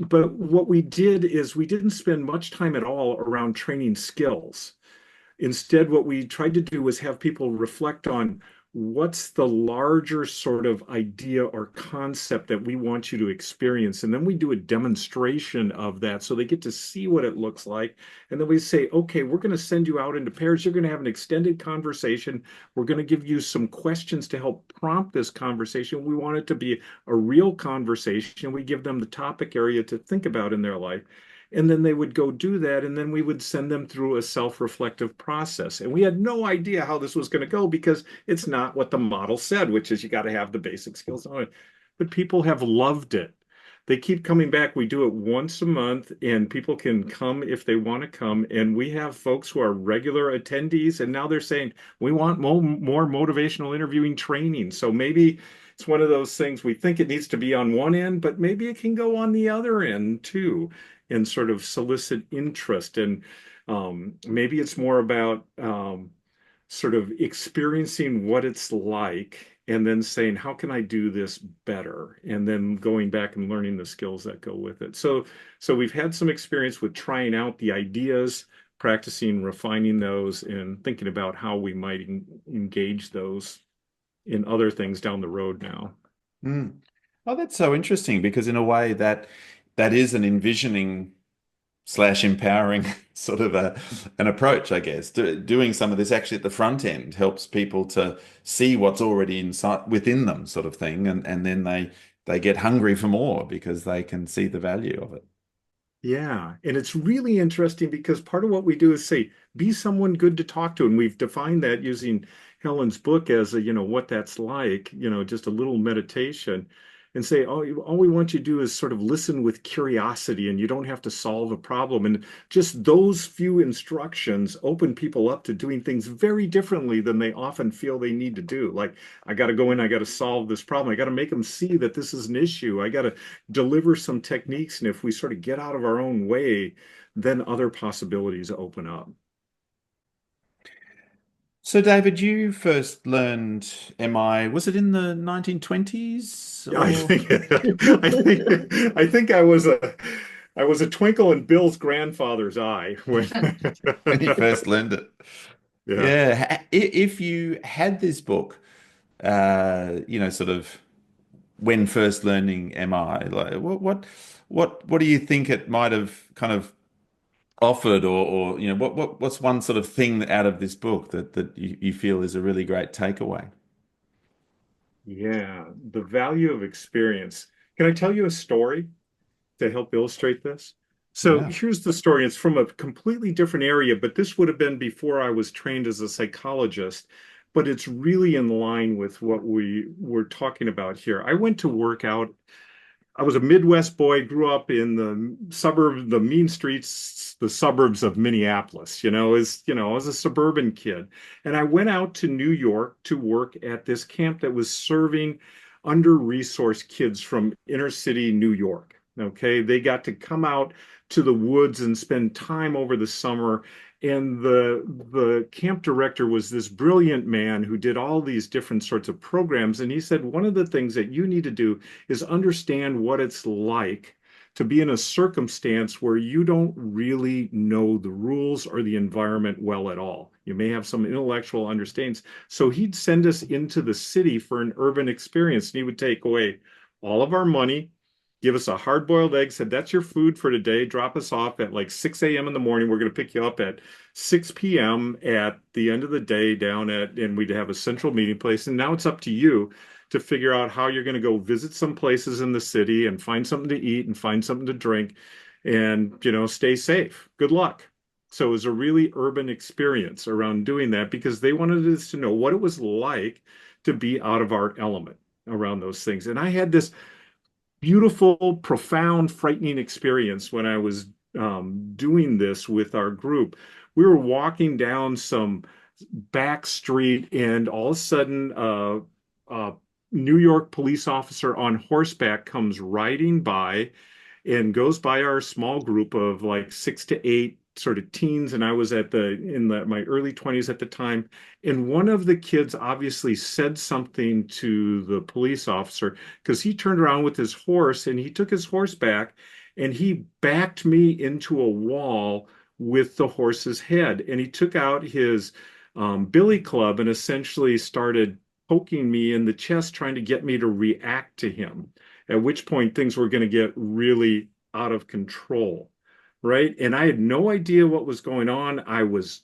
B: But what we did is we didn't spend much time at all around training skills. Instead, what we tried to do was have people reflect on what's the larger sort of idea or concept that we want you to experience. And then we do a demonstration of that so they get to see what it looks like. And then we say, okay, we're going to send you out into pairs. You're going to have an extended conversation. We're going to give you some questions to help prompt this conversation. We want it to be a real conversation. We give them the topic area to think about in their life. And then they would go do that, and then we would send them through a self-reflective process. And we had no idea how this was going to go because it's not what the model said, which is you got to have the basic skills on it. But people have loved it. They keep coming back. We do it once a month, and people can come if they want to come. And we have folks who are regular attendees, and now they're saying, we want more motivational interviewing training. So maybe it's one of those things we think it needs to be on one end, but maybe it can go on the other end too, and sort of solicit interest. And maybe it's more about sort of experiencing what it's like and then saying, how can I do this better? And then going back and learning the skills that go with it. So we've had some experience with trying out the ideas, practicing, refining those, and thinking about how we might engage those in other things down the road now.
E: Oh, that's so interesting, because in a way that is an envisioning / empowering sort of an approach, I guess. Doing some of this actually at the front end helps people to see what's already inside within them, sort of thing, and then they get hungry for more because they can see the value of it.
B: Yeah, and it's really interesting because part of what we do is say, be someone good to talk to. And we've defined that using Helen's book as what that's like, just a little meditation, and say, all we want you to do is sort of listen with curiosity, and you don't have to solve a problem. And just those few instructions open people up to doing things very differently than they often feel they need to do. Like, I got to go in, I got to solve this problem. I got to make them see that this is an issue. I got to deliver some techniques. And if we sort of get out of our own way, then other possibilities open up.
E: So, David, you first learned MI, was it in the 1920s?
B: Yeah, I think I was a twinkle in Bill's grandfather's eye when
E: When you first learned it.
B: Yeah.
E: Yeah. If you had this book, sort of when first learning MI, like what do you think it might have kind of offered, or what's one sort of thing out of this book that you feel is a really great takeaway?
B: Yeah, the value of experience. Can I tell you a story to help illustrate this? So
E: Yeah.
B: here's the story. It's from a completely different area, but this would have been before I was trained as a psychologist, but it's really in line with what we were talking about here. I went to work out I was a Midwest boy, grew up in the suburb, the mean streets, the suburbs of Minneapolis, I was a suburban kid. And I went out to New York to work at this camp that was serving under-resourced kids from inner city New York. Okay, they got to come out to the woods and spend time over the summer. And the camp director was this brilliant man who did all these different sorts of programs. And he said, one of the things that you need to do is understand what it's like to be in a circumstance where you don't really know the rules or the environment well at all. You may have some intellectual understandings. So he'd send us into the city for an urban experience, and he would take away all of our money, give us a hard-boiled egg, said, that's your food for today. Drop us off at like 6 a.m. in the morning. We're going to pick you up at 6 p.m. at the end of the day and we'd have a central meeting place. And now it's up to you to figure out how you're going to go visit some places in the city and find something to eat and find something to drink and, stay safe. Good luck. So it was a really urban experience around doing that because they wanted us to know what it was like to be out of our element around those things. And I had this beautiful, profound, frightening experience when I was doing this with our group. We were walking down some back street, and all of a sudden, a New York police officer on horseback comes riding by and goes by our small group of like 6 to 8 sort of teens, and I was my early 20s at the time. And one of the kids obviously said something to the police officer because he turned around with his horse and he took his horse back and he backed me into a wall with the horse's head. And he took out his billy club and essentially started poking me in the chest, trying to get me to react to him, at which point things were going to get really out of control. Right. And I had no idea what was going on. I was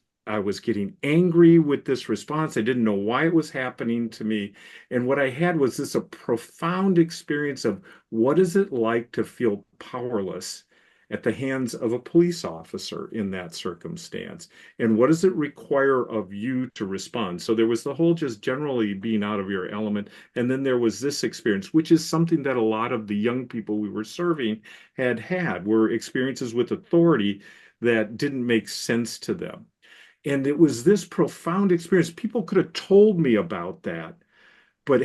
B: getting angry with this response. I didn't know why it was happening to me. And what I had was a profound experience of what is it like to feel powerless at the hands of a police officer in that circumstance? And what does it require of you to respond? So there was the whole just generally being out of your element. And then there was this experience, which is something that a lot of the young people we were serving were experiences with authority that didn't make sense to them. And it was this profound experience. People could have told me about that, but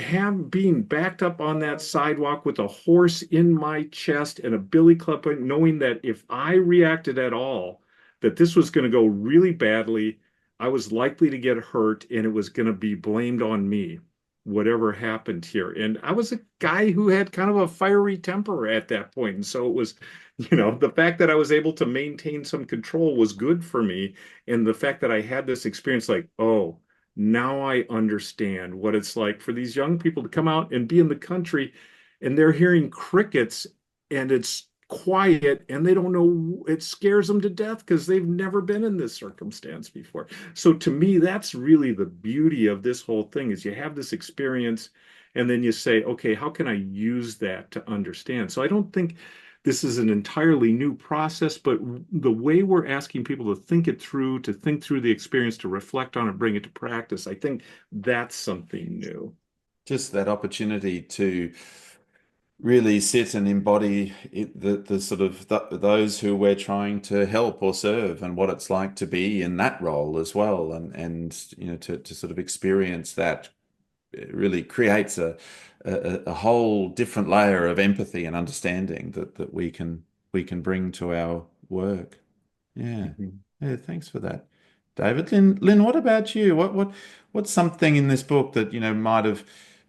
B: being backed up on that sidewalk with a horse in my chest and a billy club, knowing that if I reacted at all, that this was going to go really badly, I was likely to get hurt, and it was going to be blamed on me, whatever happened here. And I was a guy who had kind of a fiery temper at that point. And so it was, the fact that I was able to maintain some control was good for me. And the fact that I had this experience like, oh, now I understand what it's like for these young people to come out and be in the country and they're hearing crickets and it's quiet and they don't know, it scares them to death because they've never been in this circumstance before. So to me, that's really the beauty of this whole thing is you have this experience and then you say, okay, how can I use that to understand? So I don't think this is an entirely new process, but the way we're asking people to think through the experience, to reflect on it, bring it to practice, I think that's something new.
E: Just that opportunity to really sit and embody the sort of those who we're trying to help or serve, and what it's like to be in that role as well, and to sort of experience that. It really creates a whole different layer of empathy and understanding that we can bring to our work. Yeah.
B: Mhm.
E: Yeah, thanks for that, David. Lynne, what about you? What's something in this book that might have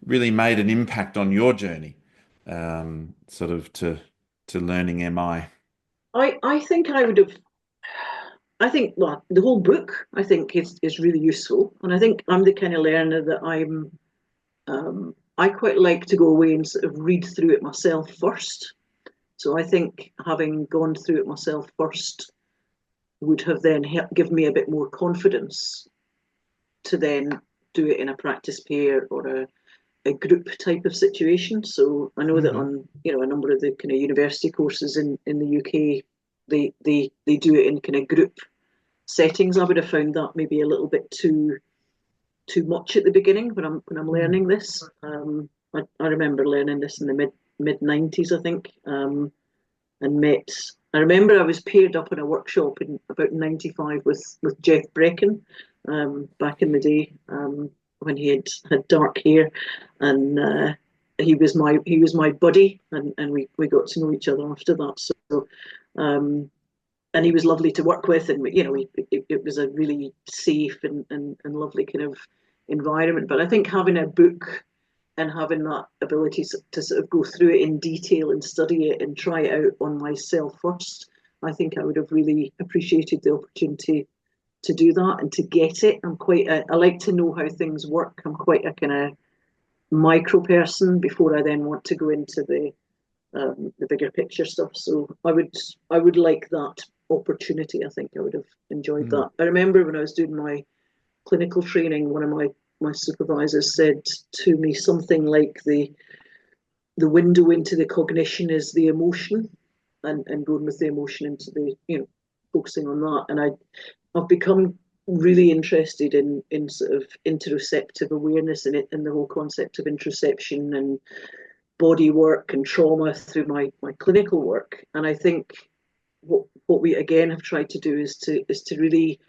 E: really made an impact on your journey, sort of to learning MI?
C: I think I would have. I think, well, the whole book I think is really useful, and I think I'm the kind of learner that I quite like to go away and sort of read through it myself first. So I think having gone through it myself first would have then give me a bit more confidence to then do it in a practice pair or a group type of situation. So I know that on a number of the kind of university courses in the UK, they do it in kind of group settings. I would have found that maybe a little bit too much at the beginning when I'm learning this. I remember learning this in the mid-90s, I think, and met. I remember I was paired up in a workshop in about 95 with Jeff Brecken, back in the day, when he had dark hair, and he was my buddy, and we got to know each other after that. So, and he was lovely to work with, and it was a really safe and lovely kind of environment. But I think having a book and having that ability to sort of go through it in detail and study it and try it out on myself first, I think I would have really appreciated the opportunity to do that and to get it. I like to know how things work. I'm quite a kind of micro person before I then want to go into the bigger picture stuff. So I would like that opportunity. I think I would have enjoyed that. I remember when I was doing my clinical training, one of my supervisors said to me something like the window into the cognition is the emotion, and going with the emotion into the focusing on that. And I've become really interested in sort of interoceptive awareness and the whole concept of interoception and body work and trauma through my clinical work. And I think what we again have tried to do is to really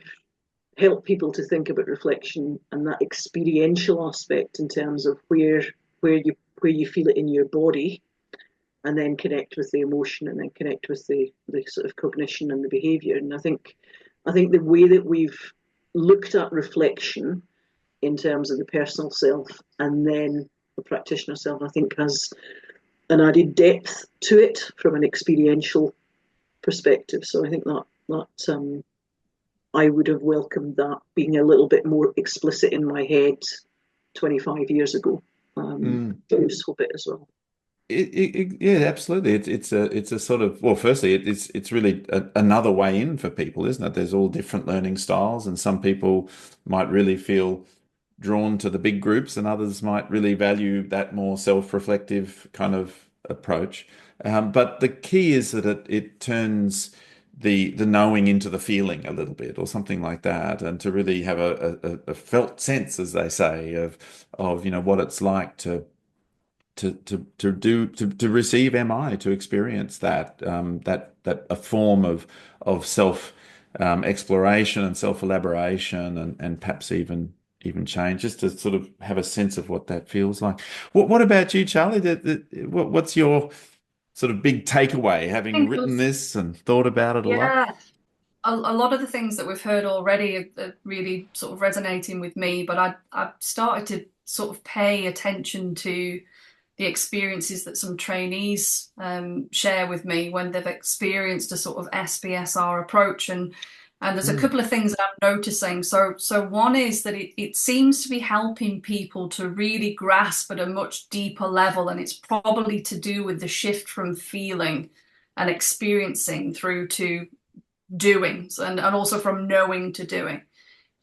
C: help people to think about reflection and that experiential aspect in terms of where you feel it in your body, and then connect with the emotion, and then connect with the sort of cognition and the behavior. And I think the way that we've looked at reflection in terms of the personal self and then the practitioner self, I think has an added depth to it from an experiential perspective. So I think that I would have welcomed that being a little bit more explicit in my head 25 years ago. Useful bit as well.
E: Yeah, absolutely. It's a sort of, well, firstly, it's really another way in for people, isn't it? There's all different learning styles, and some people might really feel drawn to the big groups, and others might really value that more self-reflective kind of approach. But the key is that it turns the knowing into the feeling a little bit, or something like that, and to really have a felt sense, as they say, of what it's like to receive MI, to experience that a form of self exploration and self elaboration, and perhaps even change, just to sort of have a sense of what that feels like. What about you, Charli? What's your sort of big takeaway, having written this and thought about it a lot?
D: Yeah, a lot of the things that we've heard already are really sort of resonating with me, but I've started to sort of pay attention to the experiences that some trainees share with me when they've experienced a sort of SBSR approach, and there's a couple of things that I'm noticing. So one is that it seems to be helping people to really grasp at a much deeper level, and it's probably to do with the shift from feeling and experiencing through to doing, and also from knowing to doing.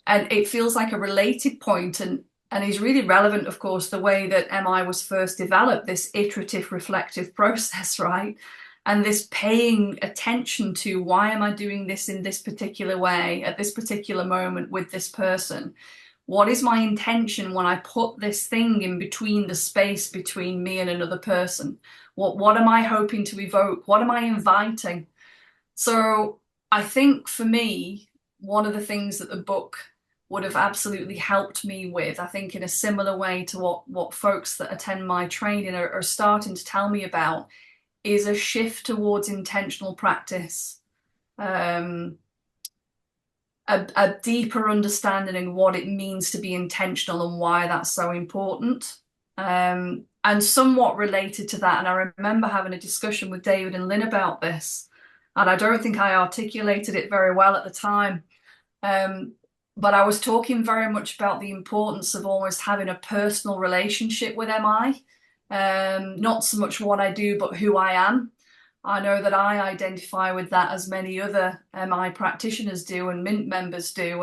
D: And it feels like a related point, and is really relevant, of course, the way that MI was first developed, this iterative reflective process, right? And this paying attention to, why am I doing this in this particular way at this particular moment with this person? What is my intention when I put this thing in between, the space between me and another person? What am I hoping to evoke? What am I inviting? So I think for me, one of the things that the book would have absolutely helped me with, I think in a similar way to what folks that attend my training are starting to tell me about, is a shift towards intentional practice, a deeper understanding of what it means to be intentional and why that's so important. And somewhat related to that, and I remember having a discussion with David and Lynne about this, and I don't think I articulated it very well at the time, but I was talking very much about the importance of almost having a personal relationship with MI. Not so much what I do, but who I am. I know that I identify with that, as many other MI practitioners do and Mint members do.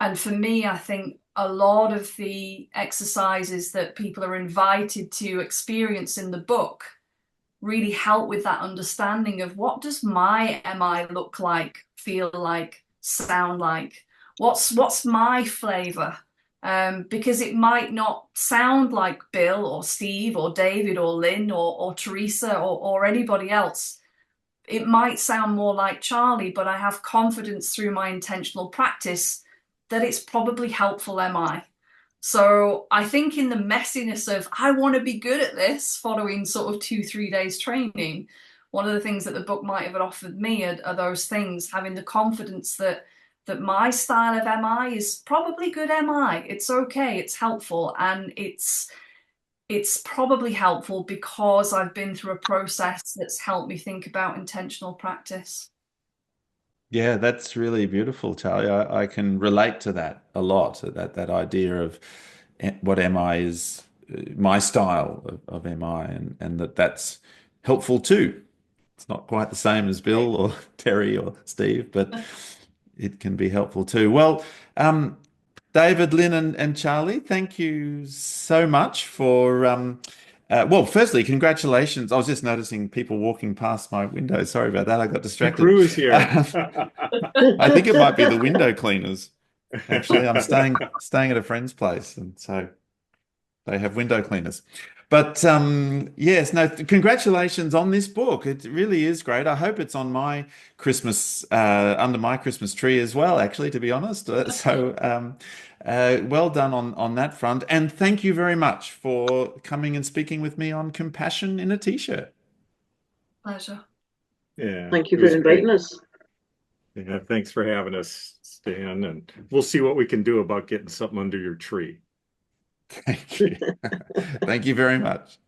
D: And for me, I think a lot of the exercises that people are invited to experience in the book really help with that understanding of, what does my MI look like, feel like, sound like? What's my flavor? because it might not sound like Bill or Steve or David or Lynne or Teresa or anybody else. It might sound more like Charli, but I have confidence through my intentional practice that it's probably helpful MI. So I think in the messiness of, I want to be good at this following sort of 2-3 days training, one of the things that the book might have offered me are those things, having the confidence that my style of MI is probably good MI. It's okay, it's helpful, and it's probably helpful because I've been through a process that's helped me think about intentional practice.
E: Yeah, that's really beautiful, Charlie. I can relate to that a lot, that idea of what MI is, my style of MI, and that's helpful too. It's not quite the same as Bill or Terry or Steve, but it can be helpful too. Well, David, Lynne, and Charlie, thank you so much for, well, firstly, congratulations. I was just noticing people walking past my window. Sorry about that. I got
B: The
E: distracted.
B: crew is here.
E: I think it might be the window cleaners. Actually, I'm staying at a friend's place, and so they have window cleaners. But yes, no, congratulations on this book. It really is great. I hope it's on my Christmas, under my Christmas tree as well, actually, to be honest. So well done on that front. And thank you very much for coming and speaking with me on Compassion in a T-shirt.
D: Pleasure.
B: Yeah,
C: Thank you
B: it
C: for
B: was great.
C: inviting us.
B: Yeah, thanks for having us, Stan. And we'll see what we can do about getting something under your tree.
E: Thank you. Thank you very much.